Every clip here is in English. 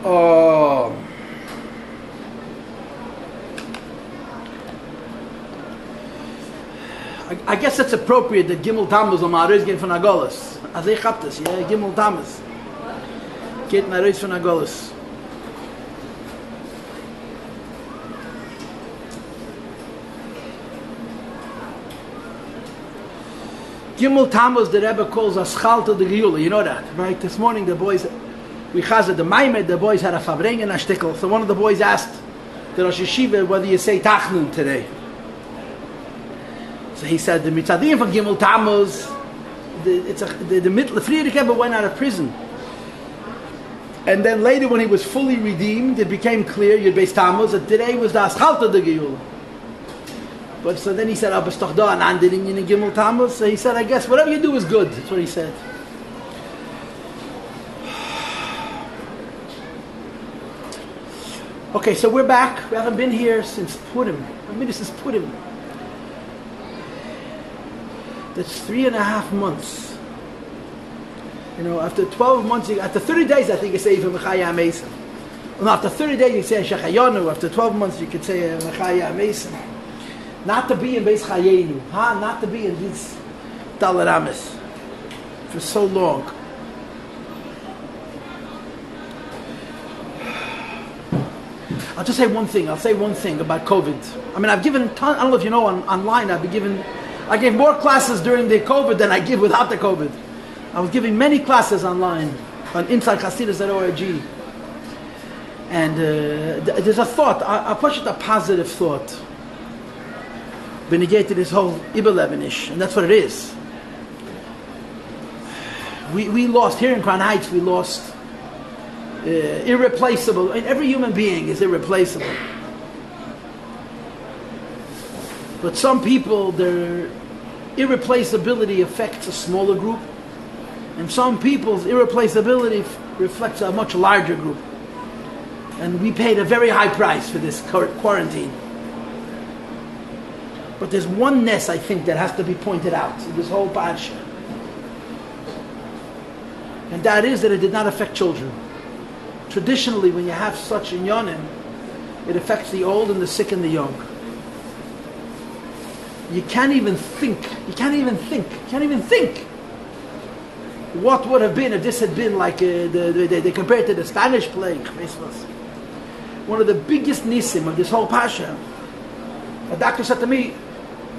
I guess it's appropriate that Gimel Tammuz on Ma'ariz get von Agolas. As I have this, yeah, Gimel Tammuz get Ma'ariz von Agolas. Gimel Tammuz, the Rebbe calls a Schalta de Giyula. You know that, right? This morning the boys, we chazed the Maimed, the boys had a Fabreng and a Shtickle. So one of the boys asked the Rosh Yeshiva whether you say Tachnun today. So he said the Mitzadim from Gimel Tammuz, the Friedrich Rebbe went out of prison. And then later when he was fully redeemed, it became clear, Yud Beis Tammuz, that today was the Aschalta de Giyula. But so then he said, "Abba Stochda and Andin in Gimel Tammuz." So he said, "I guess whatever you do is good." That's what he said. Okay, so we're back. We haven't been here since Purim. I mean, this is Purim. That's 3.5 months. You know, after 12 months, after 30 days, I think you say for Mechaya Amesim. Well, after 30 days, you say Shechayonu. After 12 months, you could say Mechaya Amesim. Not to be in Beis Chayenu, not to be in this Dalaramis for so long. I'll just say one thing. I'll say one thing about COVID. I mean, I've given I don't know if you know online. I gave more classes during the COVID than I give without the COVID. I was giving many classes online on InsideChasidus.org. And there's a thought. I'll push it a positive thought. Been negated this whole Ibelevenish, and that's what it is. We lost here in Crown Heights. We lost irreplaceable. And every human being is irreplaceable, but some people, their irreplaceability affects a smaller group, and some people's irreplaceability reflects a much larger group. And we paid a very high price for this quarantine. But there's one ness, I think, that has to be pointed out in this whole parsha. And that is that it did not affect children. Traditionally, when you have such inyanim, it affects the old and the sick and the young. You can't even think what would have been if this had been like they compared to the Spanish plague. One of the biggest nisim of this whole parsha. A doctor said to me,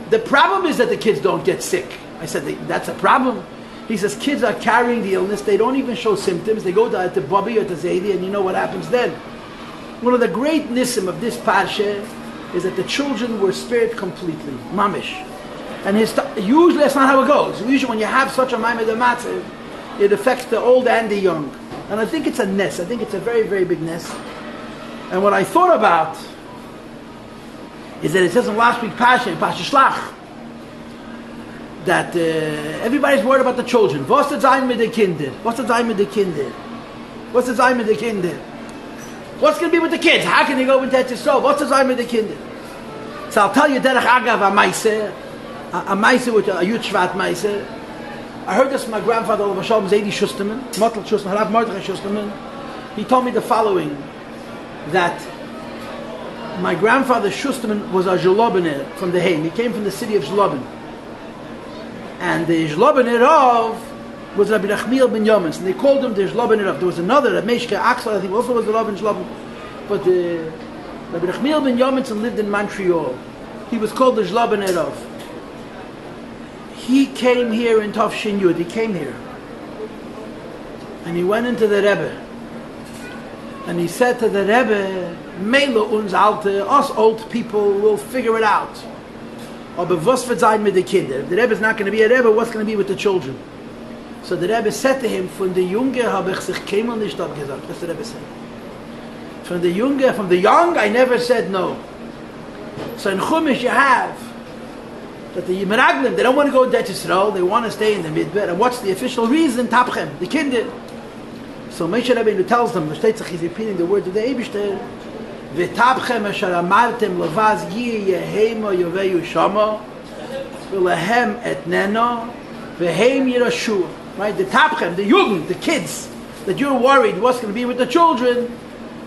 the problem is that the kids don't get sick. I said, that's a problem. He says, kids are carrying the illness. They don't even show symptoms. They go to Bobby or to Zaidi, and you know what happens then. One of the great nisim of this parsha is that the children were spared completely. Mamish. And usually that's not how it goes. Usually when you have such a maimed matziv, it affects the old and the young. And I think it's a ness. I think it's a very, very big ness. And what I thought about is that it says in last week's Pasha, in Pasha Shlach, that everybody's worried about the children. What's the Zayn mit den Kinder? What's the Zayn mit den Kinder? What's the Zayn mit den Kinder? What's going to be with the kids? How can they go into Yisrael? What's the Zayn mit den Kinder? So I'll tell you, Derech Agav, a Maise with a Yud Shvat Maise. I heard this from my grandfather, Olav Shalom Zaidi Shusterman, Motel Shusterman, Harav Mordechai Shusterman. He told me the following, that my grandfather Shusterman was a Zhlobiner from the Haim. He came from the city of Zhlobin. And the Zhlobiner of was Rabbi Nachmiel ben Yomens. And they called him the Zhlobiner of. There was another, Rabbi Meshke Axel, I think also was the Zhlobin Zhlobin. But Rabbi Nachmiel ben Yomens lived in Montreal. He was called the Zhlobiner of. He came here in Tov Shin Yud. He came here. And he went into the Rebbe. And he said to the Rebbe, Mele uns alte, us old people will figure it out. Aber was wird sein mit den Kindern? If the Rebbe is not going to be a Rebbe, what's going to be with the children? So the Rebbe said to him, von der Junge habe ich sich keinmal nicht abgesagt. That's the Rebbe said. From the young, I never said no. So in Chumash you have that the Meraglim, they don't want to go to Yisrael, they want to stay in the Midbar. And what's the official reason? Tapchem, the Kinder. So Moshe Rabbeinu tells them, he's repeating the words of the Eibishter, V'tabchem asher amartem levaz yi yehema yoveyu shama v'lehem etnena v'heim yirashu. Right, the tabchem, the yugend, the kids, that you're worried what's going to be with the children,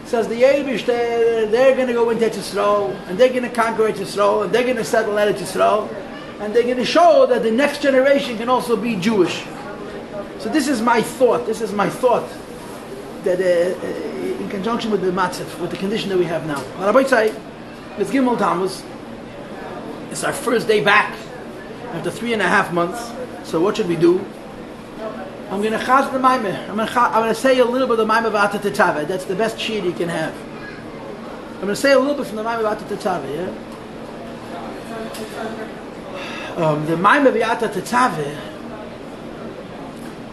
says the Eibush, they're going to go into Yisrael, and they're going to conquer Yisrael, and they're going to settle at Yisrael, and they're going to show that the next generation can also be Jewish. So this is my thought. That in conjunction with the matzef, with the condition that we have now. Rabbi say, it's Gimel Tammuz. It's our first day back after 3.5 months. So what should we do? I'm going to chaz the Maimeh. I'm going to say a little bit of the Maimeh V'ata Tetzaveh. That's the best shir you can have. I'm going to say a little bit from the Maimeh V'ata Tetzaveh. Yeah. The Maimeh V'ata Tetzaveh.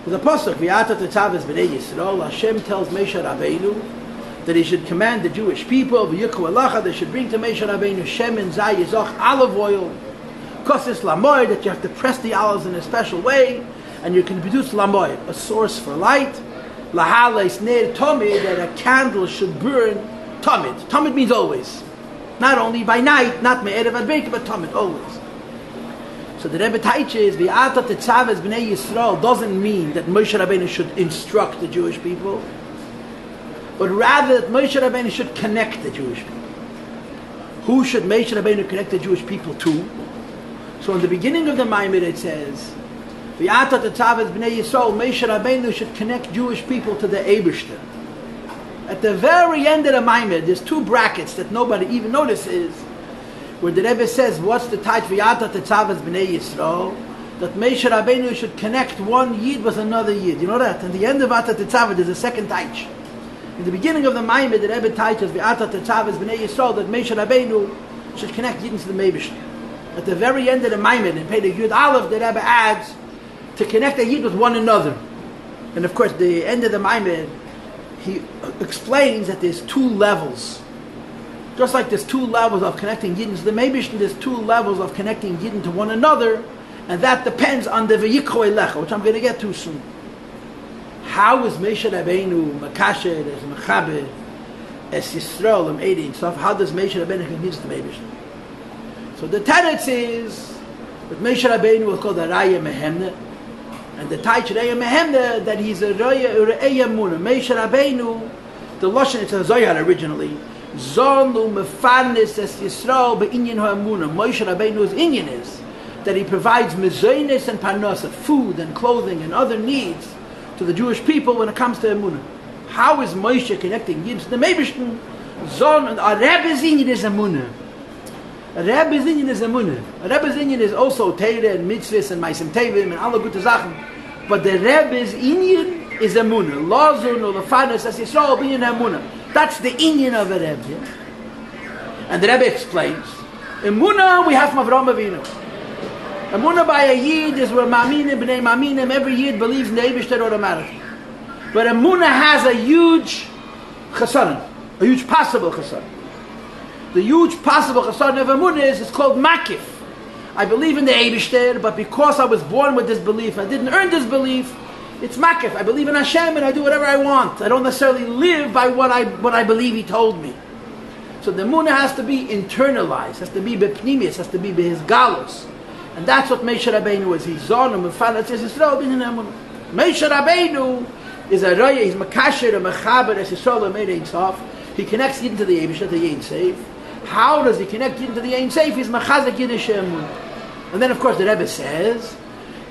There's a pasuk, V'ata Tetzaveh is B'nei Yisrael. Hashem tells Moshe Rabbeinu that he should command the Jewish people, V'yikhu Elacha, they should bring to Moshe Rabbeinu Shemen Zay Yizach, olive oil, Kosis Lamoy, that you have to press the olives in a special way, and you can produce Lamoy, a source for light. Lahales Ner Tomid, that a candle should burn Tomid. Tomid means always. Not only by night, not Me'erev Adbeik, but Tomid, always. So the Rebbe teaches, V'ata Tetzaveh B'nei Yisrael doesn't mean that Moshe Rabbeinu should instruct the Jewish people, but rather that Moshe Rabbeinu should connect the Jewish people. Who should Moshe Rabbeinu connect the Jewish people to? So in the beginning of the Maimon it says, V'ata Tetzaveh B'nei Yisrael, Moshe Rabbeinu should connect Jewish people to the Eibishter. At the very end of the Maimon, there's 2 brackets that nobody even notices, where the Rebbe says, what's the type V'ata Tetzaveh B'nei Yisrael? That Moshe Rabbeinu should connect one Yid with another Yid. You know that? At the end of V'ata Tetzaveh, there's a second taich. In the beginning of the Maimon, the Rebbe teaches V'ata Tetzaveh B'nei Yisrael that Moshe Rabbeinu should connect Yidden to the Meibishter. At the very end of the Maimon, in Perek Yud Aleph, the Rebbe adds to connect a Yid with one another. And of course, the end of the Maimon, he explains that there's 2 levels. Just like there's 2 levels of connecting Yidden to the Meibishter, there's 2 levels of connecting Yidden to one another, and that depends on the V'yikhu Elecha, which I'm going to get to soon. How is Moshe Rabbeinu Makasher, as Mechaber, as Yisrael, and stuff? How does Moshe Rabbeinu connect to the Meibishter? So the teretz is that Moshe Rabbeinu was called a Raya Mehemne, and the Taich Raya Mehemne, that he's a Raya Muna. Moshe Rabbeinu, the Lashon, it's a Zohar originally, Zonu Mefarnes es Yisrael be'inyan ha'amuna. Moshe Rabbeinu's inyan is that he provides mezoines and parnasa, food and clothing and other needs to the Jewish people when it comes to Emunah. How is Moshe connecting Yidden to the Meibishter? Zon, a Rebbe's inyan is Emunah. A Rebbe's inyan is Emunah. A Rebbe's inyan is also Teire and Mitzvahs and Maisim Tevim and alle gute Sachen. But the Rebbe's inyan is Emunah. Lazun or the Farnes as Yisrael being Emunah. That's the inyan of a Rebbe. And the Rebbe explains, Emunah we have from Avraham Avinu. Emunah by a Yid is where Maminim, B'nai Maminim, every Yid believes in the Eibishter automatically. But Emunah has a huge chesaron, a huge possible chesaron. The huge possible chesaron of Emunah is called Makif. I believe in the Eibishter, but because I was born with this belief, I didn't earn this belief, it's Makif. I believe in Hashem and I do whatever I want. I don't necessarily live by what I believe He told me. So the Emunah has to be internalized, has to be bepnimius, has to be behis galus. And that's what Moshe Rabbeinu is. He's on him, Mefanas Yisrael, bin in Emunah. Moshe Rabbeinu is a Raya, he's Makasher, a Mechaber, as Yisrael, made Ein Sof. He connects Yidden to the Eibishter, to the Ein Seif. How does he connect Yidden to the Ein Seif? He's Machazek Yiddish Emunah. And then of course the Rebbe says,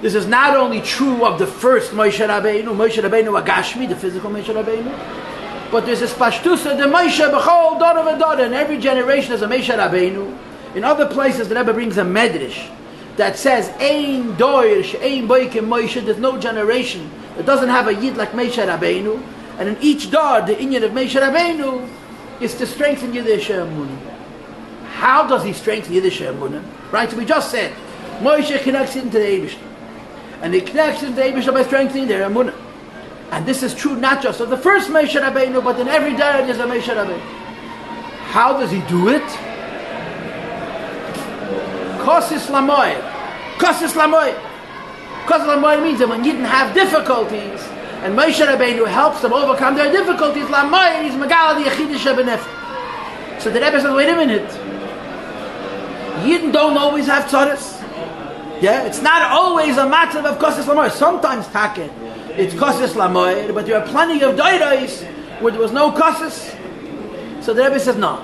this is not only true of the first Moshe Rabbeinu Agashmi, the physical Moshe Rabbeinu, but there's a Spashtusa, the Moshe B'chol Dora V'Dora, in every generation there's a Moshe Rabbeinu. In other places the Rebbe brings a Medrash that says, Ein Doir, She'ein Boikim Moshe, there's no generation that doesn't have a Yid like Moshe Rabbeinu, and in each Dor, the inyan of Moshe Rabbeinu is to strengthen Yiddish Emunah. How does he strengthen Yiddish Emunah? Right, so we just said, Moshe connects into the Eibishter. And he connects into the Eibishter by strengthening their Emunah. And this is true not just of the first Moshe Rabbeinu, but in every day there's a Moshe Rabbeinu. How does he do it? Kosis Lamoy. Kosis Lamoy. Kosis Lamoy means that when Yidden have difficulties, and Moshe Rabbeinu helps them overcome their difficulties, Lamoy is Megal the Yechidish Benef. So the Rebbe says, wait a minute. Yidden don't always have tzaras. Yeah, it's not always a matter of Kosis Lamoy. Sometimes Take, it's Kosis Lamoy, but there are plenty of Doiros where there was no Kosis. So the Rebbe says no.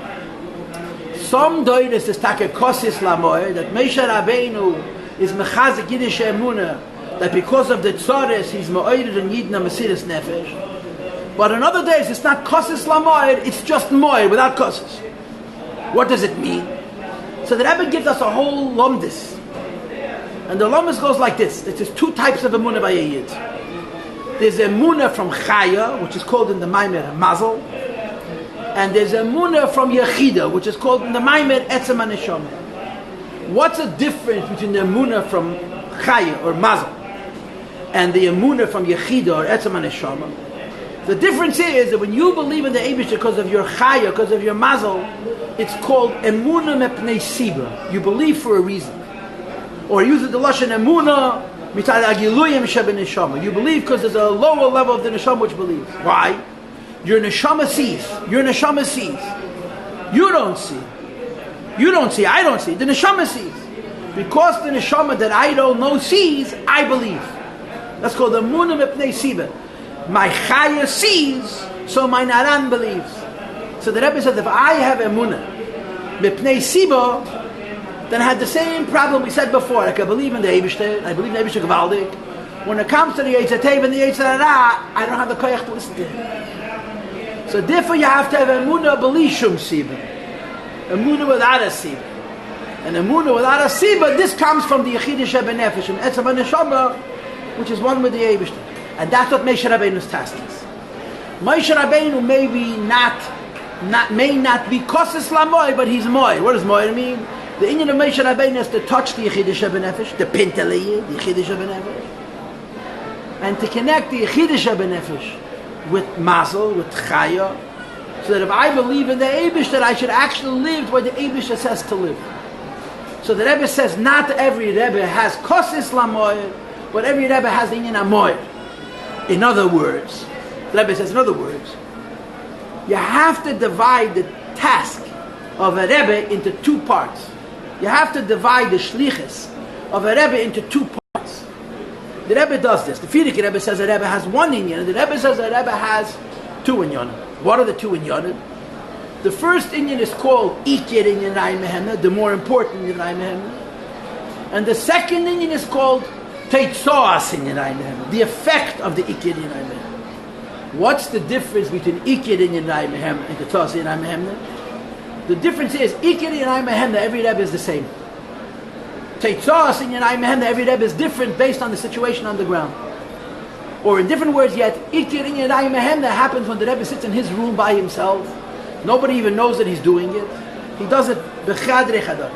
Some doiris is take kosis lamoy that Moshe Rabbeinu is mechazik Yiddish emunah that because of the tzores he's ma'oired and yidna mesiris nefesh. But on other days it's not kosis lamoy, it's just moy without kosis. What does it mean? So the Rebbe gives us a whole lomdis, and the lomdis goes like this. There's two types of emunah by a yid. There's emunah from chaya, which is called in the Maimer mazel. And there's a emunah from Yechida, which is called in the Maimer Etzem HaNeshama. What's the difference between the emunah from Chaya or Mazel and the emunah from Yechida or Etzem HaNeshama? The difference is that when you believe in the Eibush because of your Chaya, because of your Mazel, it's called emunah mepnei siba. You believe for a reason. Or use the lashon emunah mitad agiluyim shebeneshama. You believe because there's a lower level of the neshama which believes. Why? Your neshama sees. Your neshama sees. You don't see. You don't see. I don't see. The neshama sees. Because the neshama that I don't know sees, I believe. That's called the emunah mepnei siba. My chaya sees, so my naran believes. So the Rebbe says, if I have emunah mepnei siba, then I had the same problem we said before. I can believe in the Eibishter. I believe in the Eibishter Gevaldik. When it comes to the Yetzer Tov and the Yetzer Hara, I don't have the koyach to listen to him. So therefore you have to have emunah b'lishum siba, emunah without a siba, and emunah without a siba. This comes from the Yechida Shebenefesh, from Etzem HaNeshama, which is one with the Eibishter, and that's what Moshe Rabbeinu's task is. Moshe Rabbeinu may not be kosis lamoy, but he's moy. What does moy mean? The inyan of Moshe Rabbeinu is to touch the Yechida Shebenefesh, the Pintelei, the Yechida Shebenefesh, and to connect the Yechida Shebenefesh with Mazel, with Chaya, so that if I believe in the Eibush, that I should actually live where the Eibush says to live. So the Rebbe says not every Rebbe has kosis lamoy, but every Rebbe has the inyan amoy. In other words, the Rebbe says, in other words, you have to divide the task of a Rebbe into two parts. You have to divide the shlichus of a Rebbe into two parts. The Rebbe does this. The Frierdiker Rebbe says the Rebbe has one inyan, and the Rebbe says the Rebbe has two inyanim. What are the two inyanim? The first inyan is called Ikir inyan Rai Mehemna, the more important inyan Rai Mehemna. And the second inyan is called Teitzoas inyan Rai Mehemna, the effect of the Ikir inyan Rai Mehemna. What's the difference between Ikir inyan Rai Mehemna and Teitzoas inyan Rai Mehemna? The difference is Ikir inyan Rai Mehemna, every Rebbe is the same. Teitzoas in Yenai Mehemna, every Rebbe is different based on the situation on the ground. Or in different words yet, Ikir in Yenai Mehemna happens when the Rebbe sits in his room by himself. Nobody even knows that he's doing it. He does it b'chadrei chadar.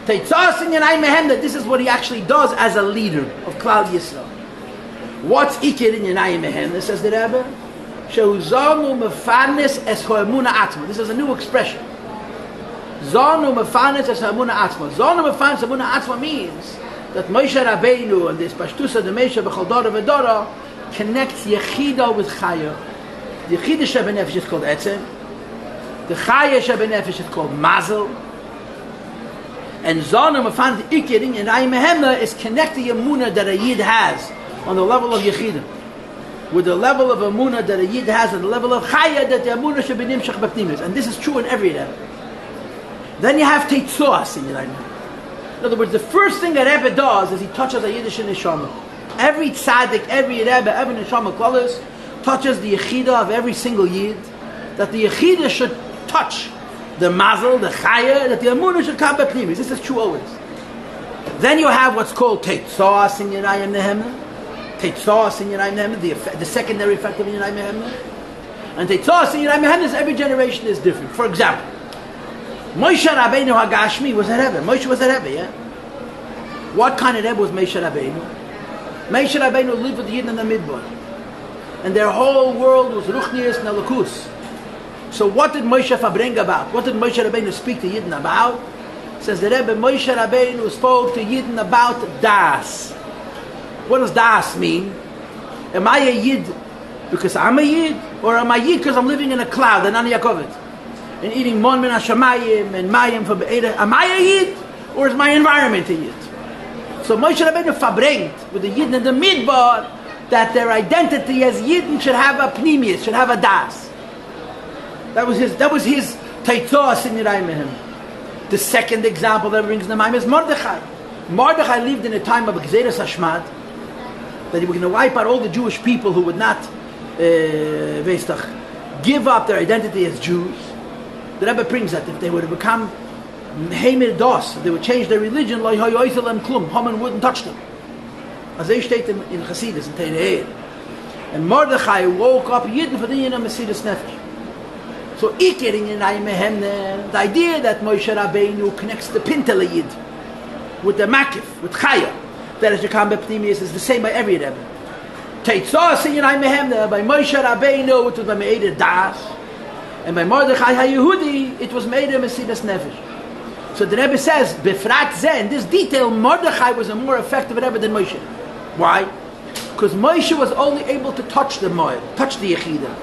Teitzoas in Yenai Mehemna, this is what he actually does as a leader of Klal Yisrael. What's Ikir in Yenai Mehemna, says the Rebbe? Shehuzanu mefarnes es ho'emuna atzma. This is a new expression. Zonu mefarnes es hamuna atzma. Zonu mefarnes hamuna atzma means that Moshe Rabbeinu and this Pashtusa the Moshe b'chol dora v'dora connects Yechida with Chaya. The Yechida Shebenefesh is called Etzem. The Chaya Shebenefesh is called Mazel. And Zonu mefarnes Ikir in Rai Mehemna is connecting Emunah that a Yid has on the level of Yechida, with the level of Emunah that a Yid has on the level of Chaya, that the Emunah should be nimshach b'pnimis. And this is true in every level. Then you have Teitzoas in Yerayim. In other words, the first thing a Rebbe does is he touches a Yiddish neshama. Every tzaddik, every Rebbe, every neshama klaus touches the Yechida of every single Yid, that the Yechida should touch the Mazel, the Chaya, that the Emunah should come b'pnimis. This is true always. Then you have what's called Teitzoas in Yerayim Nehemna. Teitzoas in Yerayim Nehemna, the secondary effect of Yerayim Nehemna. And Teitzoas in Yerayim Nehemna is every generation is different. For example, Moshe Rabbeinu Hagashmi was a Rebbe. Moshe was a Rebbe, yeah? What kind of Rebbe was Moshe Rabbeinu? Moshe Rabbeinu lived with the Yidden in the Midbar. And their whole world was Ruchnius and Elokus. So what did Moshe bring about? What did Moshe Rabbeinu speak to Yidden about? Says the Rebbe, Moshe Rabbeinu spoke to Yidden about Das. What does Das mean? Am I a Yid because I'm a Yid? Or am I Yid because I'm living in a cloud and Ani Yakovit? And eating mon min hashamayim and mayim from be'eda. Am I a Yid? Or is my environment a Yid? So Moshe Rabbeinu verbringt with the Yid in the Midbar that their identity as Yidden should have a pnimius, should have a das. That was his Teitzos in Yerayim Mehem. The second example that brings the mind is Mordechai. Mordechai lived in a time of Gzeres Hashmad, that he was going to wipe out all the Jewish people who would not give up their identity as Jews. The Rebbe brings that if they would have become Heimer Das, they would change their religion, Haman wouldn't touch them. As they state in Chassidus, in Tereir. And Mordechai woke up Yidden for the Yin of Mesidus Nefesh. So Ikering in Aimehemne, the idea that Moshe Rabbeinu connects the Pintel Yid with the Makif, with Chaya, that as you come Bepnimius is the same by every Rebbe. Teitzos in Aimehemne, by Moshe Rabbeinu, it was by Meir Das, and by Mordechai HaYehudi, it was Meir Mesidus Nefesh. So the Rebbe says, Befrat Zeh, in this detail, Mordechai was a more effective Rebbe than Moshe. Why? Because Moshe was only able to touch the Moed, touch the Yechidah.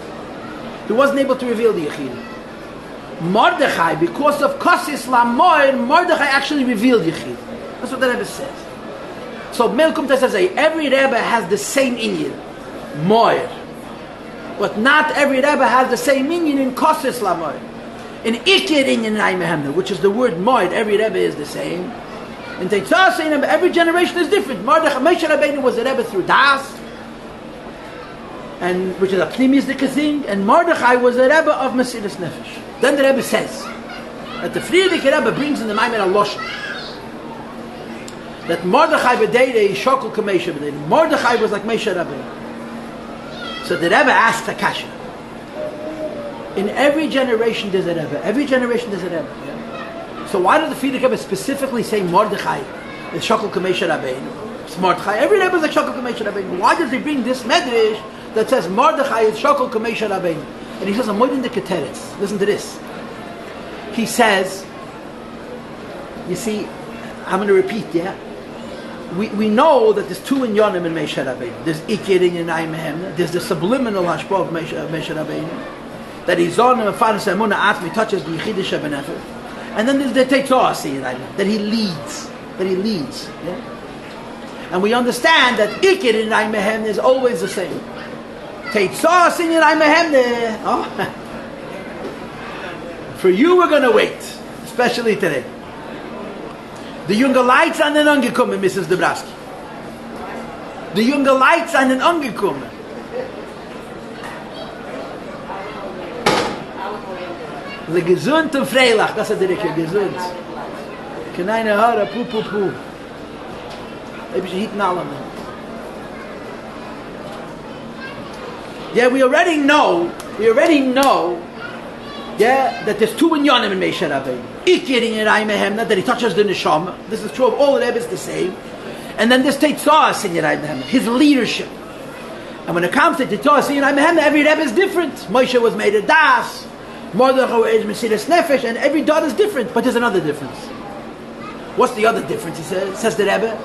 He wasn't able to reveal the Yechidah. Mordechai, because of Kosis Lamoed, Mordechai actually revealed Yechidah. That's what the Rebbe says. So Melkum says, every Rebbe has the same inyan, Moed. But not every Rebbe has the same inyan in Kosis Lamoed. In Ikir inyan Aimehemne, which is the word Moed, every Rebbe is the same. In Teitzas, every generation is different. Mordechai, Moshe Rabbeinu was a Rebbe through Das, and which is a Pnimis thing, and Mordechai was a Rebbe of Mesidus Nefesh. Then the Rebbe says that the Frierdiker Rebbe brings in the Maimer Aloshon that Mordechai b'deirei shokol k'Moshe b'deirei. Mordechai was like Moshe Rabbeinu. So the Rebbe asked Akasha. In every generation there's a Rebbe. Every generation there's a Rebbe. Yeah? So why did the Frierdiker Rebbe specifically say Mordechai is shokol k'Moshe Rabbeinu? It's Mordechai. Every Rebbe is like shokol k'Moshe Rabbeinu. Why does he bring this medrash that says Mordechai is shokol k'Moshe Rabbeinu? And he says, I'm waiting the Keteretz. Listen to this. He says, you see, I'm going to repeat, yeah? We know that there's two inyonim in Moshe Rabbeinu. There's Ikir in Aimehemne. There's the subliminal hashpah of Moshe Rabbeinu. That he's on him, Faras Emunah Atmi touches the Yechidah Shebenefesh. And then there's the Teitzos in Aimehemne, that he leads. Yeah? And we understand that Ikir in Aimehemne is always the same. Teitzos in Aimehemne. Oh. For you, we're going to wait, especially today. The junge Leute sind angekommen, Mrs. Dabrowski. Die junge Leute sind angekommen. Sie gesund und freilich, das ist direkt gesund. Keine Haare, pu. Maybe she eaten all of them. Yeah, we already know, yeah, that there's two inyonim in Moshe Rabbeinu. Ikir in Aimehemne, that he touches the neshama. This is true of all the Rebbes the same. And then there's Teitzos in Aimehemne, his leadership. And when it comes to Teitzos in Aimehemne, every Rebbe is different. Moshe was made a Das, Mordechai is Mesidus Nefesh, and every dot is different. But there's another difference. What's the other difference? He says the Rebbe.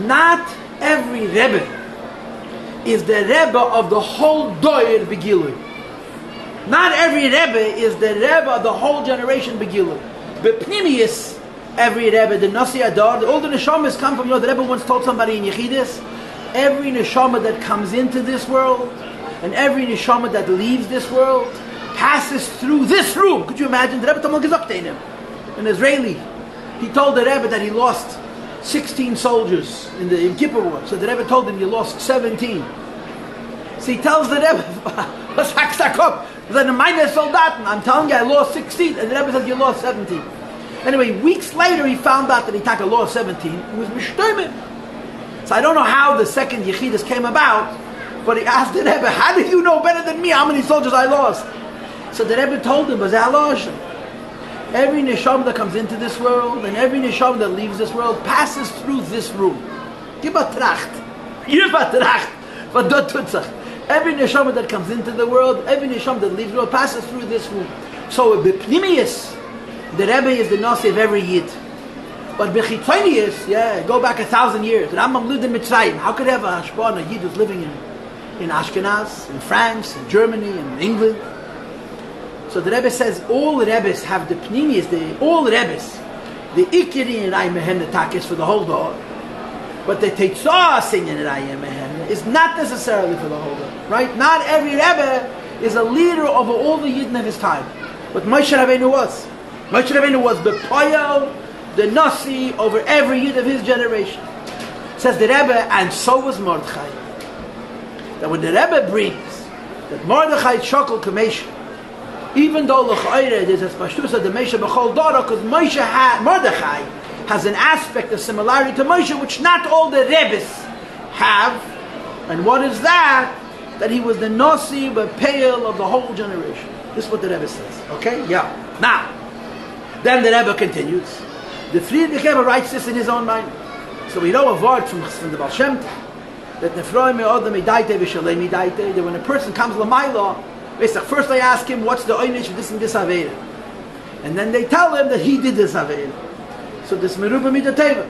Not every Rebbe is the Rebbe of the whole Doyer Begilui. Not every Rebbe is the Rebbe of the whole generation Begilui. Bepnimius, every Rebbe, the Nasi Adar, all the neshamas come from, the Rebbe once told somebody in Yechidus, every neshama that comes into this world, and every neshama that leaves this world, passes through this room. Could you imagine? The Rebbe told him, an Israeli. He told the Rebbe that he lost 16 soldiers in the Yom Kippur War. So the Rebbe told him, you lost 17. So he tells the Rebbe, I'm telling you, I lost 16. And the Rebbe says, you lost 17. Anyway, weeks later, he found out that he took a lost 17. He was mishtoimim. So I don't know how the second Yechidus came about, but he asked the Rebbe, how do you know better than me how many soldiers I lost? So the Rebbe told him, every neshama that comes into this world and every neshama that leaves this world passes through this room. Every neshama that comes into the world, every neshama that leaves the world passes through this room. So B'pnimius, the Rebbe is the Nasi of every Yid. But B'chitzonius, go back 1,000 years. Rambam lived in Mitzrayim. How could he have a hashpah on a Yid who's living in Ashkenaz, in France, in Germany, in England? So the Rebbe says all the Rebbes have the Pnimius, all the Rebbes, the Ikiri and Aimehen, the Takis for the whole dog. But the Teitzah in Aimehen is not necessarily for the whole dog. Right? Not every Rebbe is a leader over all the Yidden of his time. But Moshe Rabbeinu was. Moshe Rabbeinu was the Poyel, the Nasi, over every Yid of his generation. Says the Rebbe, and so was Mordechai. That when the Rebbe brings that Mordechai Shokol Kamesha, even though L'chayre there's a Pashtusa the Mesha B'chol Dora, because Mordechai has an aspect of similarity to Moshe which not all the Rebbes have. And what is that? That he was the Nasi B'Peil of the whole generation. This is what the Rebbe says. Okay? Yeah. Now, then the Rebbe continues. The Friedrich Rebbe writes this in his own mind. So we know a word from the Baal Shem Tov, that Nefroim Me'odam Midaite V'Shalei Midaite, that when a person comes L'mayla, first they ask him, what's the oynish of this and this Aveda? And then they tell him that he did this Aveda. So this Meruba Midateva.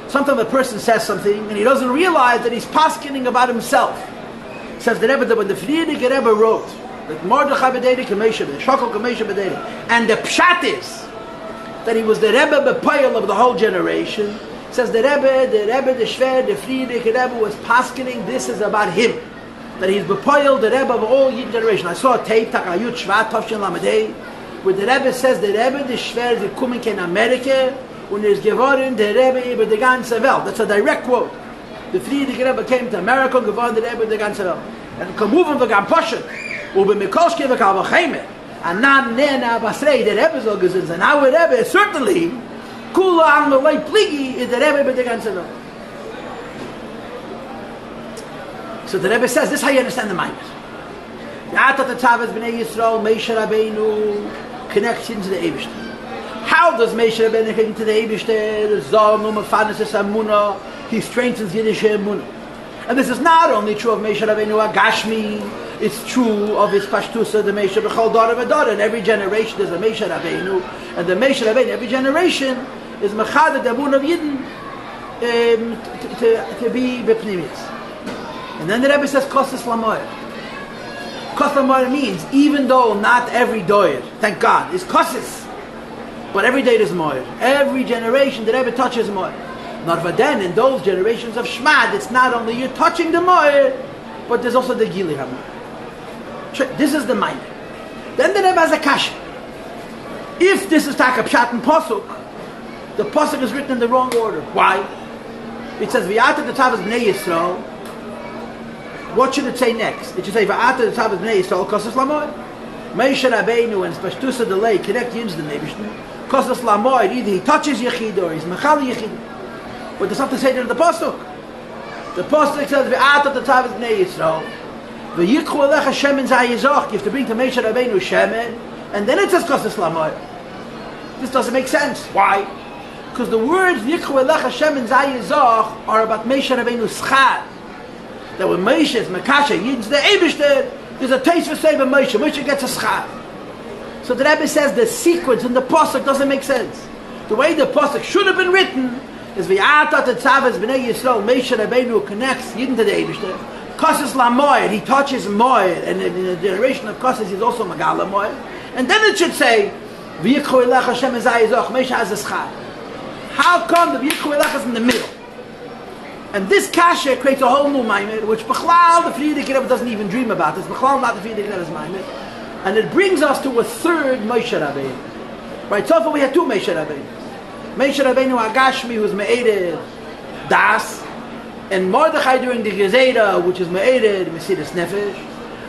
Sometimes a person says something and he doesn't realize that he's paskening about himself. Says the Rebbe that when the Friedrich Rebbe wrote that Mordechai B'Deidik Kamesha B'Deidik, Shokol Kamesha B'Deidik, and the Pshat is that he was the Rebbe B'Poyel of the whole generation. Says the Rebbe, the Shver, the Friedrich Rebbe was paskening, this is about him. That he's B'Poyel, the Rebbe of all Yid generation. I saw a tape, Takayut Shvat, Tovshin Lamadei, where the Rebbe says the Rebbe, the Shver, the Kumik in America, when there's geworden, the Rebbe über die ganze Welt. That's a direct quote. The Friedrich Rebbe came to America and geworden the Rebbe über die ganze Welt. And Kamuven v'gam Poshet, ube Mikolshke v'kal v'chayme, and nan nena basrei, the Rebbe soll gesehen sein. Our Rebbe is certainly, Kula an Malay Pligi, is the Rebbe über die ganze Welt. So the Rebbe says, this is how you understand the mind. Ya'atat Tzavas B'nai Yisrael, Moshe Rabbeinu connects into the Eibishter. How does Moshe Rabbeinu connect into the Eibishter? Zalnu Mefanes Esamuna, he strengthens Yiddish Emunah. And this is not only true of Moshe Rabbeinu Agashmi, it's true of his Pashtusa, the Moshe B'chol Dora V'Dora. In every generation there's a Moshe Rabbeinu, and the Moshe Rabbeinu, every generation, is Mechad the Emunah of Yidden to be B'pnimius. And then the Rebbe says, Kostas Lamoyer. Kostas Lamoyer means, even though not every doyer, thank God, is Kostas, but every day there's Moyer. Every generation the Rebbe touches Moyer. Not but then, in those generations of Shmad, it's not only you're touching the Moyer, but there's also the Gili HaMoyer. This is the mind. Then the Rebbe has a kasha. If this is Taka Pshat and Posuk, the Posuk is written in the wrong order. Why? It says, V'yata the Tavas B'nei Yisrael. What should it say next? It should say, V'ata the Tavas B'nei Yisrael, Kostas Lamoyer. Moshe Rabbeinu and Pashtusa delay connect Yins the Nebishnu. Kostas Lamoyer, either he touches Yechid or he's Mechal Yechid. But there's something to say to the Pasuk. The Pasuk says, V'ata the Tavas B'nei Yisrael. V'yikhu Alecha Shemen Zayizach. You have to bring to Moshe Rabbeinu Shemen. And then it says Kostas Lamoyer. This doesn't make sense. Why? Because the words V'yikhu Alecha Shemen Zayizach are about Moshe Rabbeinu's Schad. That when Moshe is Mekasha, Yid's the Eibishter, there's a taste for saving Moshe. Moshe gets a schar. So the Rebbe says the sequence in the Pasuk doesn't make sense. The way the Pasuk should have been written is V'yata Tetzavas B'nei Yisrael, Moshe Rabbeinu connects Yidin to the Eibishter. Kosas Lamoyer, he touches Moyer, and in the generation of Kosas he's also Magala Moyer. And then it should say, V'yikhu Elech Hashem Ezayizach, Moshe has a schar. How come the V'yikhu Elech is in the middle? And this kasha creates a whole new maimed, which Bechlal, the Friedrich Rebbe doesn't even dream about. It's Bechlal, not the Friedrich Rebbe's maimed. And it brings us to a third Moshe Rabbeinu. Right, so far we had two Moshe Rabbeinu. Moshe Rabbeinu Agashmi, who's Me'eded Das, and Mordechai during the Gezeda, which is Me'eded Mesidas Nefesh.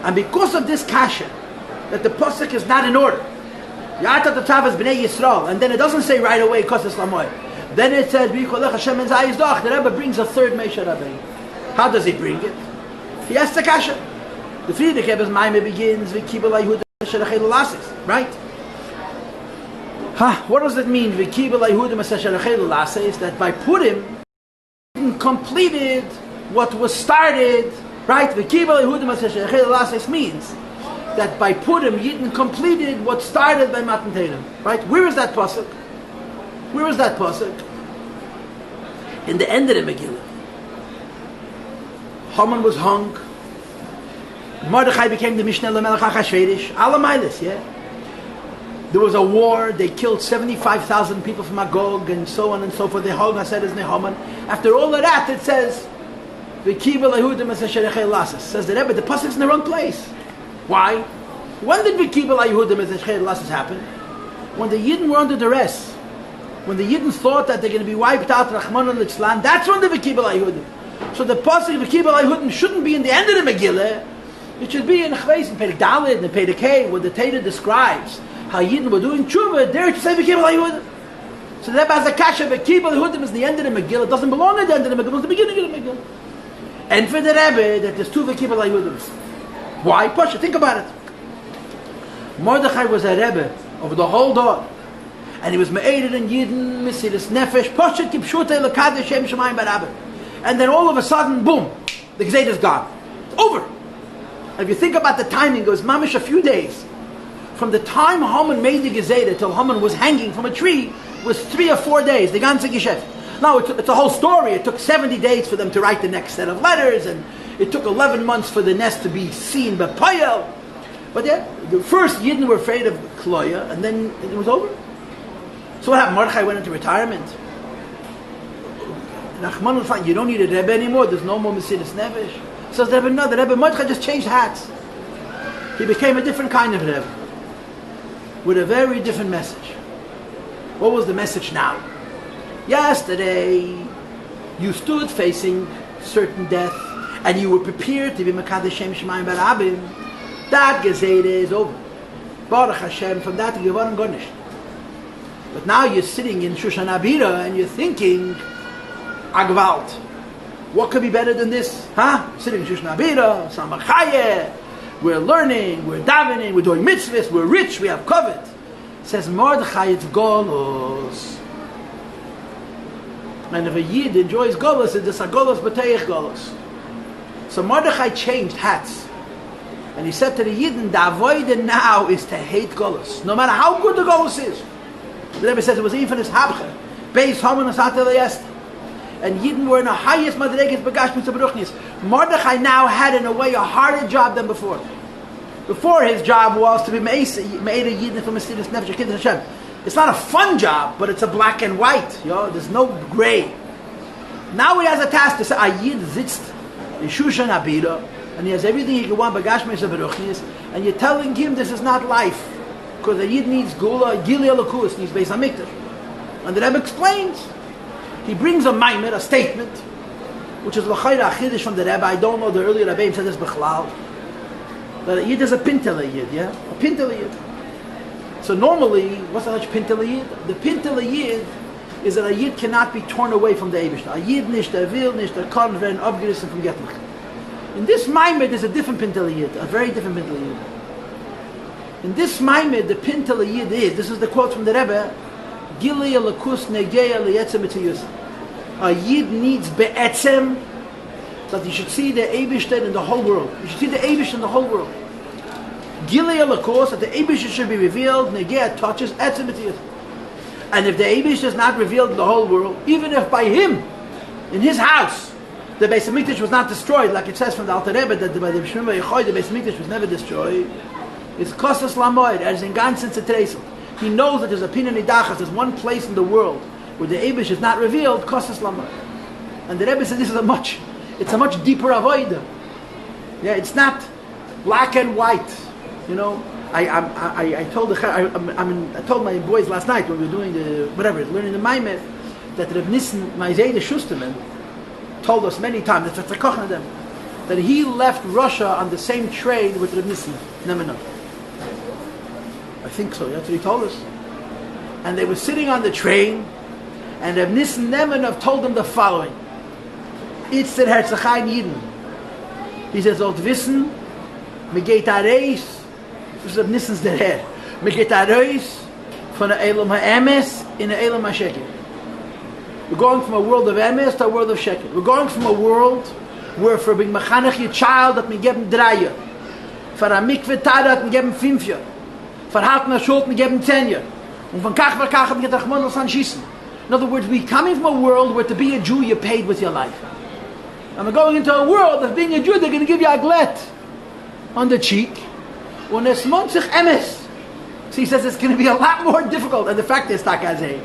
And because of this kasha, that the Pasuk is not in order, Yata the Tavas B'nei Yisrael, and then it doesn't say right away, Kostas Lamoyer. Then it says, the Rebbe brings a third Moshe Rabbeinu. How does he bring it? He asks the kasha. The Friedrich Rebbe's Maimah begins, right? What does it mean? That by Purim, completed what was started, right? Means that by Purim, Yidden completed what started by Matan Torah. Right? Where is that pasuk? Where is that pasuk? In the end of the Megillah. Haman was hung. Mordechai became the Mishneh LaMelech HaChashverish. Alamailis, yeah? There was a war. They killed 75,000 people from Magog and so on and so forth. They hung Hasid as Haman. After all of that, it says, says the Rebbe, the pasuk's in the wrong place. Why? When did V'kibel HaYehudim as the Shechet Lasses happen? When the Yidden were under duress. When the Yidden thought that they're going to be wiped out, Rachmana litzlan, that's when the V'kibel HaYehudim. So the pasuk V'kibel HaYehudim shouldn't be in the end of the Megillah. It should be in Chveis, in Perek Dalet, in Perek Hey, where the Torah describes how Yidden were doing tshuva. There it should say V'kibel HaYehudim. So the Rebbe has a kasha, V'kibel HaYehudim is the end of the Megillah. It doesn't belong at the end of the Megillah, it's the beginning of the Megillah. And for the Rebbe, that there's two V'kibel HaYehudim. Why? Pasha, think about it. Mordechai was a Rebbe over the whole dog. And he was me'ered in Yidden, Mesiris Nefesh, Poshet Kipshutei L'Kadesh Shem Shemayim Barabah. And then all of a sudden, boom, the Gezeidah is gone. It's over. If you think about the timing, it was mamish a few days. From the time Haman made the Gezeidah till Haman was hanging from a tree, was 3 or 4 days, the ganze Geschäft. Now, it's a whole story. It took 70 days for them to write the next set of letters, and it took 11 months for the nest to be seen by Paltiel. But yeah, the first Yidden were afraid of Kloya, and then it was over. So what happened? Mordechai went into retirement. Nachman was like, you don't need a Rebbe anymore. There's no more Mesiris Nefesh. So the Rebbe, no, the Rebbe Mordechai just changed hats. He became a different kind of Rebbe with a very different message. What was the message now? Yesterday, you stood facing certain death, and you were prepared to be Mekadesh Shem Shemayim Barabim. That Gezeidah is over. Baruch Hashem, from that you weren't garnished. But now you're sitting in Shushan Abira and you're thinking, Agvalt, what could be better than this? Sitting in Shushan Abira, Samachayeh, we're learning, we're davening, we're doing mitzvahs, we're rich, we have covet. Says Mordechai, it's Golos. And if a Yid enjoys Golos, it's a Golos B'teich Golos. So Mordechai changed hats. And he said to the Yidden, the avodah now is to hate Golos. No matter how good the Golos is. The Rebbe says it was even his habcha. Beis Haman Asatele Est. And Yidden were in the highest madreges begashmis beruchnis. Mordechai now had in a way a harder job than before. Before his job was to be made a Yidden from Mesiris Nefesh Kiddush Hashem. It's not a fun job, but it's a black and white. There's no gray. Now he has a task to say, a Yid sitzt in Shushan Abira, and he has everything he can want begashmis beruchnis, and you're telling him this is not life. Because the Yid needs Gula, Gili Alakus, needs Beis HaMikdash. And the Rebbe explains. He brings a maimer, a statement, which is L'chayra Chiddush from the Rebbe. I don't know, the earlier Rebbe said this B'chlal. That a Yid is a Pintel Yid, yeah? A Pintel Yid. So normally, what's the Pintel Yid? The Pintel Yid is that a Yid cannot be torn away from the Eibishter. A Yid nicht, a will nicht, a kann werden abgerissen from Getmach. In this maimer, there's a different Pintel Yid, a very different Pintel Yid. In this maimed, the Pintel Yid is, this is the quote from the Rebbe, Gili Alakus Negeya Liyetzem Etziyus. A Yid needs Be'etzem, that you should see the Eibishter in the whole world. You should see the Eibishter in the whole world. Gili Alakus, that the Eibishter should be revealed, Negeya touches Etzem Etziyus. And if the Eibishter is not revealed in the whole world, even if by him, in his house, the Beis HaMikdash was not destroyed, like it says from the Alter Rebbe, that by the Shemim Yechoy, the Beis HaMikdash was never destroyed, it's Kostas Lamoid, as in Gansen Zetresel. He knows that there's a Pina Nidachas, there's one place in the world where the Eibush is not revealed, Kostas Lamoid. And the Rebbe says this is a much deeper avodah. Yeah, it's not black and white. I told my boys last night when we were doing learning the Maimed, that Reb Nissen, my Zayde Schusterman, told us many times, that he left Russia on the same train with Reb Nissen. No. I think so, that's what he told us. And they were sitting on the train, and Reb Nissen Nemenov told them the following. It's der Herzachai Yidden. He says, Old wissen, me geht a reis, das ist Reb Nissens der Herr, me geht a reis von der Elam HaEmes in der Elam HaShekel. We're going from a world of Emes to a world of Shekel. We're going from a world where for being Mechanech your child that me geben 3 Jahre. For a mikve Tara that me geben 5 Jahre. For Hartner Schuld me geben 10 Jahre. Und von Kach Kach me get Achmanos an Schießen. In other words, we're coming from a world where to be a Jew you're paid with your life. And we're going into a world of being a Jew, they're going to give you a glet on the cheek. Und es monzich emes. So he says it's going to be a lot more difficult. And the fact is, Takazeh,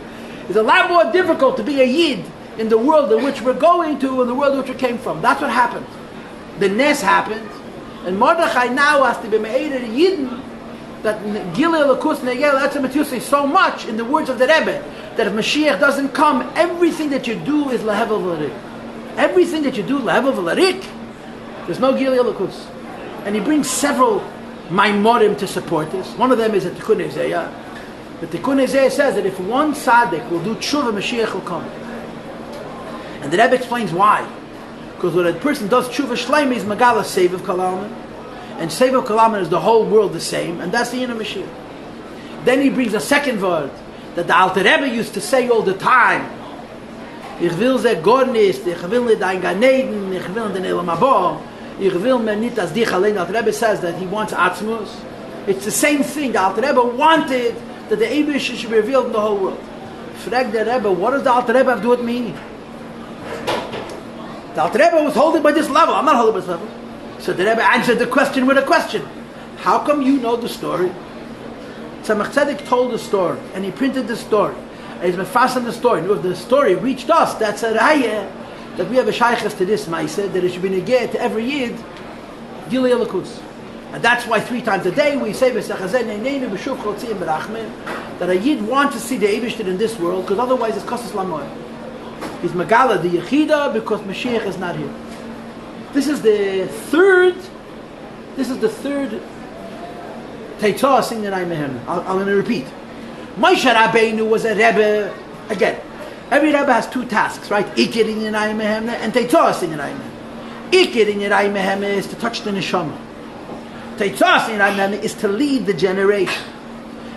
it's a lot more difficult to be a Yid in the world in which we're going to, in the world in which we came from. That's what happened. The Nes happened. And Mordechai now has to be made a Yidden that Gilei Elokus Negel Etzem Etusa is so much in the words of the Rebbe that if Mashiach doesn't come, everything that you do is Lehevel V'Larik. Everything that you do Lehevel V'Larik, there's no Gilei Elokus. And he brings several Maimorim to support this. One of them is a Tikkun Ezeiah. The Tikkun Ezeiah says that if one tzaddik will do tshuva, Mashiach will come. And the Rebbe explains why. Because when a person does tshuva shleima, is Megala Seiv of Kalalman. And Seiv of Kalalman is the whole world the same. And that's the inner Mashiach. Then he brings a second word that the Alter Rebbe used to say all the time. Ich will ze gornist, ich will nicht ein Ganeden, ich will den Elam Haba, ich will mir nicht as dich allein. The Alter Rebbe says that he wants Atzmus. It's the same thing. The Alter Rebbe wanted that the Eibush should be revealed in the whole world. Frag the Rebbe, what does the Alter Rebbe have to do with me? The Alter Rebbe was holding by this level. I'm not holding by this level. So the Rebbe answered the question with a question. How come you know the story? Tzemach Tzedek told the story, and he printed the story. And he's been fast on the story. And if the story reached us, that's a raya that we have a shaykhs to this ma'aseh, that it should be negayed to every yid, Gilei Elokus. And that's why 3 times a day we say that a yid wants to see the Eibishter in this world, because otherwise it's kosas lamoy. He's Megala the Yechida because Mashiach is not here. This is the third Teitzah sing that I'm going to repeat. Moshe Rabbeinu was a Rebbe. Again, every Rebbe has 2 tasks, right? Ikir in Yenai Mehemne and Teitzah sing Yenai Mehemne. Ikir in Yenai Mehemne is to touch the neshama. Teitzah sing Yenai Mehemne is to lead the generation.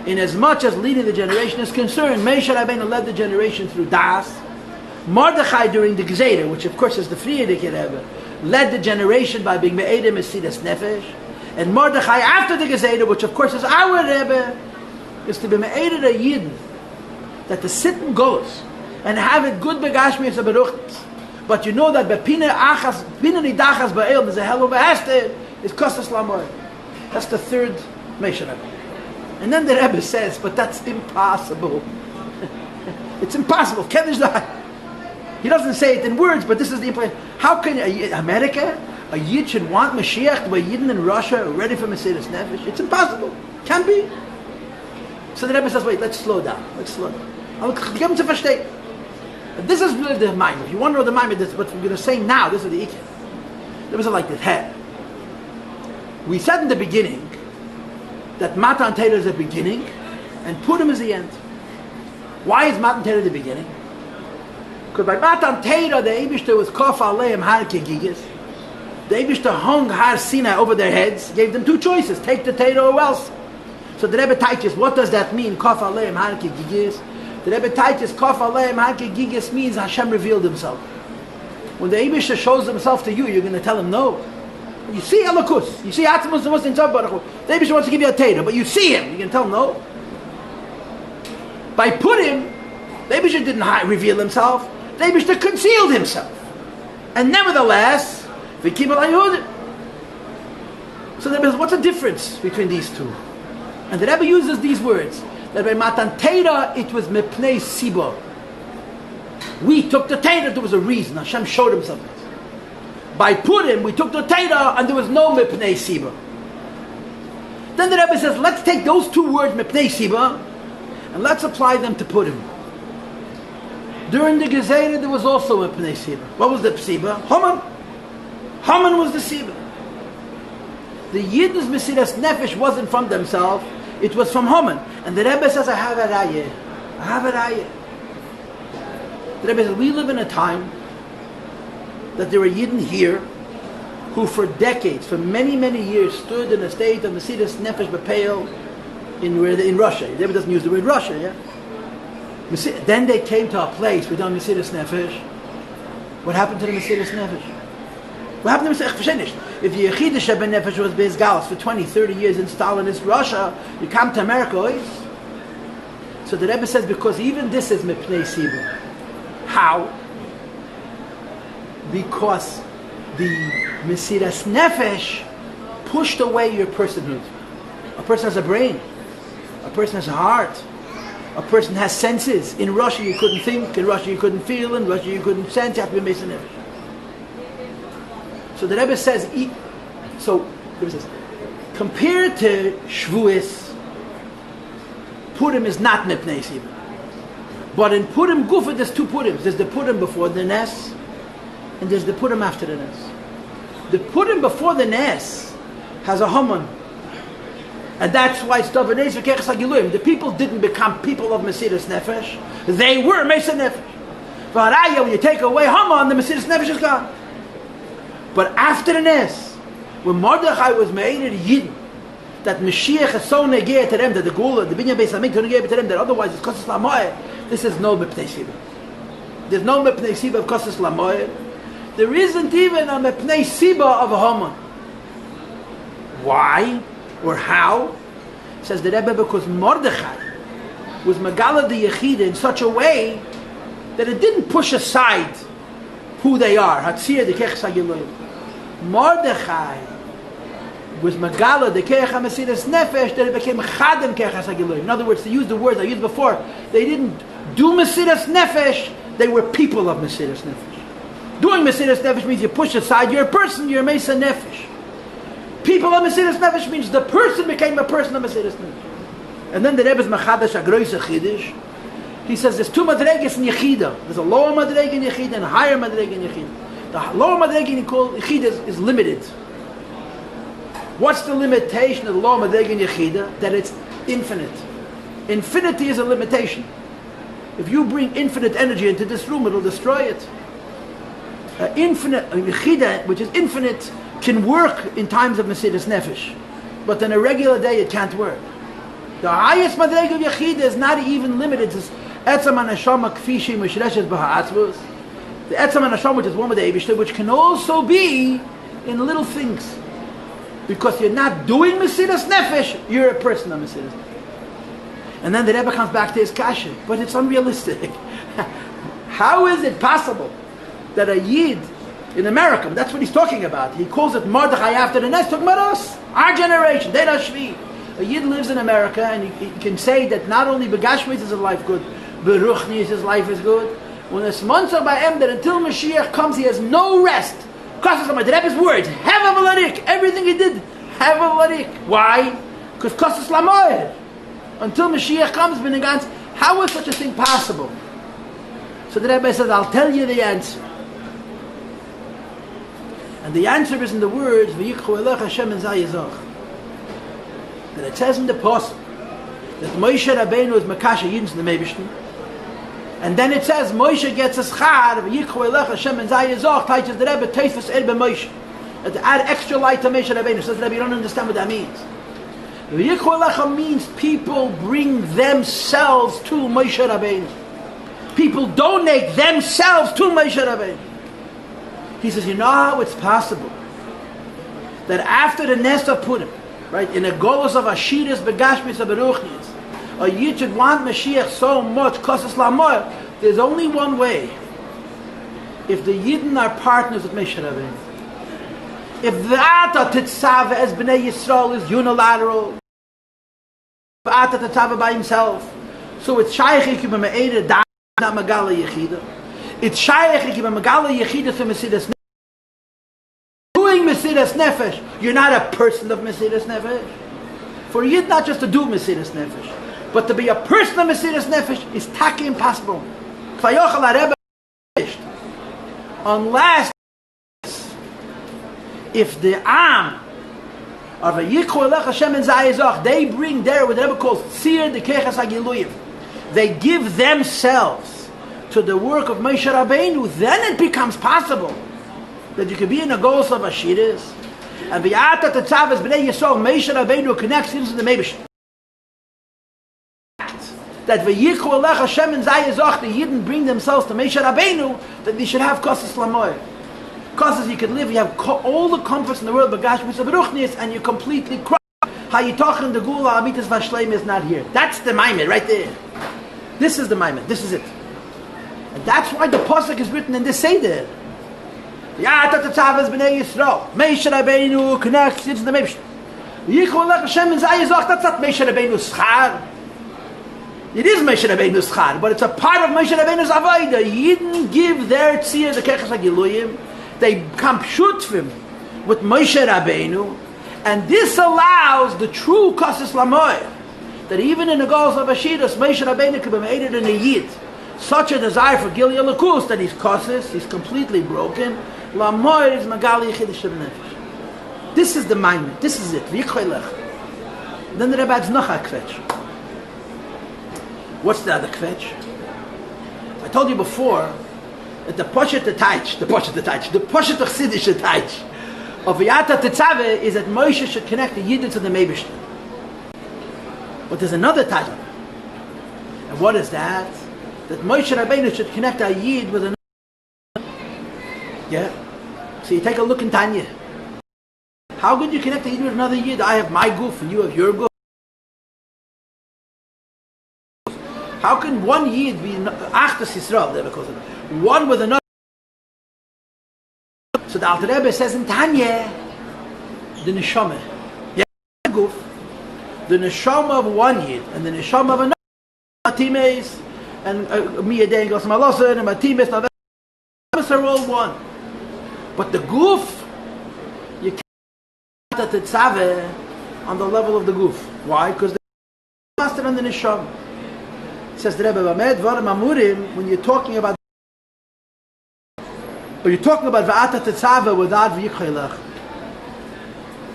In as much as leading the generation is concerned, Moshe Rabbeinu led the generation through Das. Mordechai during the Gezerah, which of course is the Frierdiker Rebbe, led the generation by being Me'edim Mesidas Nefesh. And Mordechai after the Gezerah, which of course is our Rebbe, is to be Me'edim a Yidden, that the sitten goes and have it good begashmias and beruchtas. But you know that Bepina Achas, Pina Nidachas Ba'el, there's a hell of a hester, is Kostas Lamoy. That's the third Moshe Rebbe. And then the Rebbe says, but that's impossible. It's impossible. He doesn't say it in words, but this is the implication. How can America, a Yid should want Mashiach the way Yidden in Russia are ready for Mesidas Nefesh? It's impossible. Can't be. So the Rebbe says, wait, let's slow down. I'll give him to verstehen. This is really the mind. If you want to know the mind, this what we're going to say now, this is the Ikeh. The Rebbe says like this. Hey, we said in the beginning that Matan Torah is the beginning and Purim is the end. Why is Matan Torah the beginning? Because by Matan Torah, the Eibishter was Kof Aleim Har Kegigis. The Eibishter hung Har Sinai over their heads, gave them 2 choices, take the Torah or else. So the Rebbe teaches, what does that mean, Kof Aleim Har Kegigis? The Rebbe teaches, Kof Aleim Har Kegigis means Hashem revealed himself. When the Eibishter shows himself to you, you're going to tell him no. You see Elokus, you see Atzmus the Muslim Tzad Baruch Hu. The Eibishter wants to give you a Torah, but you see him, you're going to tell him no. By Purim, the Eibishter didn't reveal himself. The Eibishter concealed himself. And nevertheless, V'kim Al-Yehudim. So the Rebbe says, what's the difference between these two? And the Rebbe uses these words. That by Matan Torah, it was Mepnei Siba. We took the Torah, there was a reason. Hashem showed himself. By Purim, we took the Torah, and there was no Mepnei Siba. Then the Rebbe says, let's take those 2 words, Mepnei Siba, and let's apply them to Purim. During the Gezerah, there was also a Pnei Siba. What was the Siba? Haman. Haman was the Siba. The Yidden's Mesidas Nefesh wasn't from themselves, it was from Haman. And the Rebbe says, I have a raya. The Rebbe says, we live in a time that there are Yidden here who for decades, for many, many years, stood in a state of Mesidas Nefesh B'Peil in Russia. The Rebbe doesn't use the word Russia, yeah? Then they came to a place without Mesidas Nefesh. What happened to the Mesidas Nefesh? What happened to Mesidas Nefesh? If the Yechidah Sheben Nefesh was Beis Galus for 20, 30 years in Stalinist Russia, you come to America, ois? So the Rebbe says, because even this is Mepnei Siba. How? Because the Mesidas Nefesh pushed away your personhood. A person has a brain. A person has a heart. A person has senses. In Russia you couldn't think, in Russia you couldn't feel, in Russia you couldn't sense, you have to be Mesidas Nefesh. So the Rebbe says, compared to Shvuis, Purim is not Mipnei Siba. But in Purim Gufa, there's two Purims. There's the Purim before the Nes, and there's the Purim after the Nes. The Purim before the Nes has a Haman. And that's why it's Davanez V'Kechas HaGiluyim. The people didn't become people of Mesiras Nefesh. They were Mesiras Nefesh. V'haraya, when you take away Haman, the Mesiras Nefesh is gone. But after the Nes, when Mordechai was made a Yidden, that Mashiach is so negay to them, that the Gula, the Binyan Beis Hamikdash, negay to them, that otherwise it's Kosas Lamoed. This is no Mepnei Siba. There's no Mepnei Siba of Kosas Lamoed. There isn't even a Mepnei Siba of a Haman. Why? Or how? Says the Rebbe, because Mordechai was Megala the Yechida in such a way that it didn't push aside who they are. Hatzir the Kechas HaGiluyim. Mordechai was Megala the Kech HaMesiras Nefesh, that it became Chadem Kechas HaGiluyim. In other words, to use the words I used before, they didn't do Mesiras Nefesh, they were people of Mesiras Nefesh. Doing Mesiras Nefesh means you push aside, you're a person, you're a Mesa Nefesh. People of Mesiras Nefesh means the person became a person of Mesiras Nefesh. And then the Rebbe's Machadash HaGroisa Chiddush, he says there's two Madregas in Yechida. There's a lower Madrega in Yechida and a higher Madrega in Yechida. The lower Madrega in Yechida is limited. What's the limitation of the lower Madrega in Yechida? That it's infinite. Infinity is a limitation. If you bring infinite energy into this room, it'll destroy it. Infinite Yechida, which is infinite, can work in times of Mesiras Nefesh, but on a regular day it can't work. The highest Madrega of Yechida is not even limited to Etzam HaNeshama Kfi She Mishreshes B'Ha'atzvus. The Etzam HaNeshama, which is one with the Eibishter, which can also be in little things. Because you're not doing Mesiras Nefesh, you're a person of Mesiras Nefesh. And then the Rebbe comes back to his kasha, but it's unrealistic. How is it possible that a Yid in America, that's what he's talking about, he calls it Mordechai after the Nes, talking about us, our generation, Dei Shvi. A Yid lives in America and he can say that not only Begashmis is his life good, Beruchnis his life is good. When it's Monsa by Em, that until Mashiach comes he has no rest. Because of the Rebbe's words, Hevav Alarik, everything he did, Hevav Alarik. Why? Because Kosas Lamoed. Until Mashiach comes, how is such a thing possible? So the Rebbe says, I'll tell you the answer. And the answer is in the words, V'yikchu elech Hashem en zayizach. That it says in the Apostle that Moshe Rabbeinu is Makasha Yidins in the Meibishtin. And then it says, Moshe gets a schar, V'yikchu elech Hashem en zayizach, teaches the Rebbe, Teifus Erbe Moshe. And to add extra light to Moshe Rabbeinu. Says the Rebbe, you don't understand what that means. V'yikchu elecha means people bring themselves to Moshe Rabbeinu. People donate themselves to Moshe Rabbeinu. He says, you know how it's possible that after the Nes of Purim, right, in the golos of Ashiras, Begashmis, Beruchnis, a Yid should want Mashiach so much, Kosas Lamoed, there's only one way. If the Yidden are partners with Moshe Rabbeinu. If the Ata Tetzava as Bnei Yisrael is unilateral, the Ata Tetzava by himself, so it's Shaykh Yikim Me'eda, not Megala Yechida. It's Shaykh Yikim Megala Yechida to Mesiras Nefesh. Doing Mesiras Nefesh, you're not a person of Mesiras Nefesh. For Yid not just to do Mesiras Nefesh, but to be a person of Mesiras Nefesh is taki impossible. Unless if the Am of a Yikhu Elech Hashem and Zayizach, they bring there what the Rebbe calls Tzir the Kechas HaGiluyim. They give themselves to the work of Moshe Rabbeinu, then it becomes possible that you can be in a goals of Ashiras, and V'yata Tetzav as Bnei Yisrael, Moshe Rabbeinu connects into the Meibishter. That V'yikhu Elech Hashem and Zayizach, the Yidden bring themselves to Moshe Rabbeinu, that they should have Kosas Lamoed. Kosas you could live, you have all the comforts in the world, Bagash Mitzvah Beruchnis, and you're completely crushed. How you talking the Gula Amitas Vashleim is not here. That's the Maimed right there. This is the Maimed. This is it. And that's why the Pasuk is written in this Seder. Ya'ata Tetzavas B'nei Yisrael. Moshe Rabbeinu connects into the Meibishter. Yikhu Elech Hashem and Zayizach. That's not Moshe Rabbeinu's schar. It is Moshe Rabbeinu's schar, but it's a part of Moshe Rabbeinu's avodah. Yidden give their tzir the Kechas HaGiluyim. They become pshutvim with Moshe Rabbeinu, and this allows the true Kosas Lamoed that even in the goals of Ashidus, Moshe Rabbeinu could be made in a Yid. Such a desire for Gilya Lakus that he's kosses, he's completely broken. Lamoir is Magali Yichidish Nefesh. This is the Maimed. This is it. Then the Rebbe adds noch a kvetch. What's the other kvetch? I told you before that the Poshet Chassidische Teich of V'yata Tetzaveh is that Moshe should connect the Yidden to the Meibishter. But there's another Teich. And what is that? That Moshe Rabbeinu should connect a Yid with another. Yeah? So you take a look in Tanya. How could you connect a Yid with another Yid? I have my goof and you have your goof. How can one Yid be Achdas Yisrael? One with another. So the Alter Rebbe says in Tanya, the Neshama. Yeah, goof. The Neshama of one Yid and the Neshama of another. Matimes and Miyadei Gos Malosan and Matimes are all one. But the goof, you can't at the tzaveh on the level of the goof. Why? Because the master and the neshama. Says the Rebbe Bamed Varam Amurim, when you're talking about va'ata tetzaveh without v'yichoylach.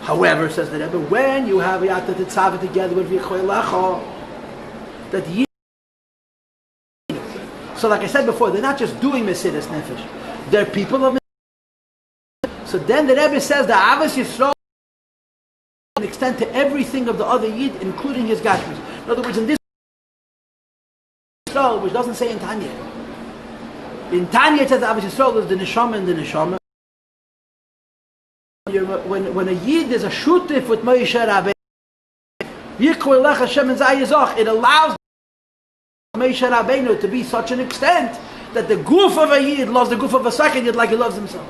However, says the Rebbe, when you have va'ata tetzaveh together with v'yichoylach, that Yid. So like I said before, they're not just doing Mesiras Nefesh. They're people of. So then the Rebbe says the Avos Yisrael can extend to everything of the other Yid, including his Gashmis. In other words, in this Yisrael, which doesn't say in Tanya. In Tanya it says the Avos Yisrael is the Neshama and the Neshama. When a Yid is a shutif with Moshe Rabbeinu, it allows Moshe Rabbeinu to be such an extent that the goof of a Yid loves the goof of a second Yid like he loves himself.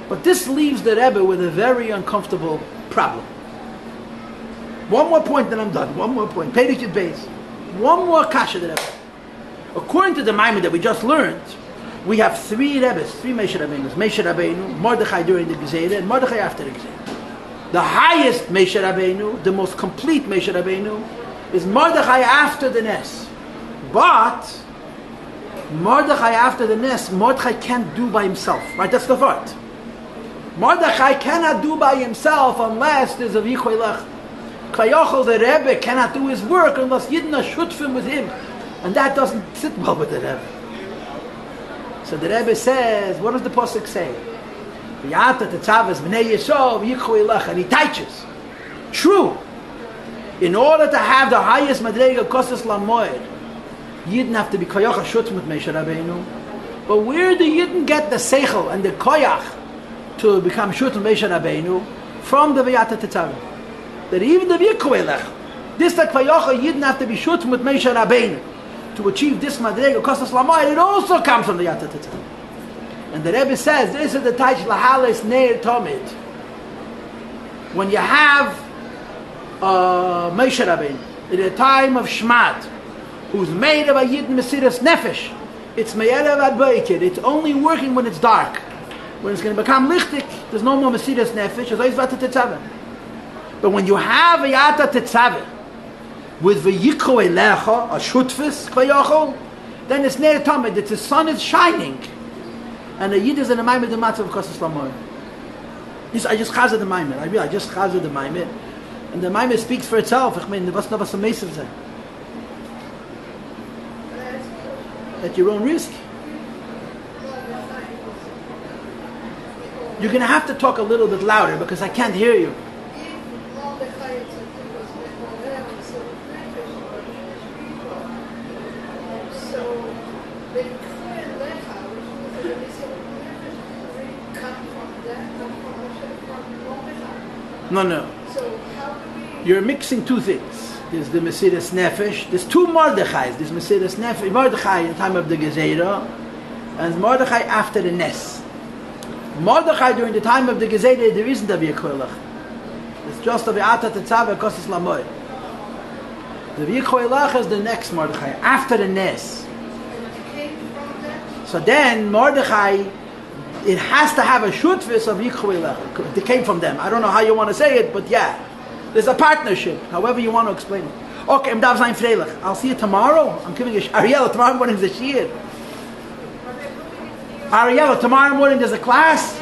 But this leaves the Rebbe with a very uncomfortable problem. One more point, then I'm done. One more point. Perek Yud Beis. One more kasha the Rebbe. According to the Maimon that we just learned, we have three Rebbes, three Moshe Rabbeinus. Moshe Rabbeinu, Mordechai during the Gezerah, and Mordechai after the Gezerah. The highest Moshe Rabbeinu, the most complete Moshe Rabbeinu, is Mordechai after the Nes. But Mordechai after the Nes, Mordechai can't do by himself. Right? That's the part. Mordechai cannot do by himself unless there's a V'yichoylach. Kayochel, the Rebbe, cannot do his work unless Yidna shutfim with him. And that doesn't sit well with the Rebbe. So the Rebbe says, what does the Pasuk say? V'yata tetzavas b'nei Yisrael v'yichoylach. And he teaches. True. In order to have the highest madrega kosas lamoed, Yidden have to be koyach shutfim with Moshe Rabbeinu. But where do Yidden get the seichel and the koyach to become shut on Moshe Rabbeinu? From the V'yata Tetzaveh. That even the V'yikoelech, this that Vayocha Yidden have to be shut with Moshe Rabbeinu to achieve this madrega kosas lamoed, it also comes from the V'yata Tetzaveh. And the Rebbe says this is the Taich Lahales Neir Tomid. When you have Moshe Rabbeinu in a time of Shmat, who's made of a Yidden Mesiras Nefesh, it's Me'erev Ad Boker. It's only working when it's dark. When it's going to become lichtik, there's no more Mesiras Nefesh, there's always V'yata Tetzaveh. But when you have V'yata Tetzaveh with V'yikho Elecha, a Shutfis Vayochel, then it's Neir Tamid, it's the sun is shining. And the Yid is in the Maimed, the Matzah of Kosas Lamoy. I just chazed the Maimed. I just chazed the Maimed. And the Maimed speaks for itself. I mean, what's not a Meisiv say? At your own risk. You're going to have to talk a little bit louder because I can't hear you. No. You're mixing two things. There's the Mesiras Nefesh. There's two Mordechais. There's Mesiras Nefesh, Mordechai in the time of the Gezerah, and Mordechai after the Nes. Mordechai during the time of the Gezerah, there isn't a V'yikoylach. It's just a V'yata Tetzaveh Kosas Lamoy. The V'yikoylach is the next Mordechai after the Nes. So then Mordechai, it has to have a shutfis of V'yikoylach. It came from them. I don't know how you want to say it, but yeah. There's a partnership, however you want to explain it. Okay, I'm Dav Zayin Freilich. I'll see you tomorrow. I'm giving a Ariella, tomorrow morning is a shiur. Ariella, tomorrow morning there's a class.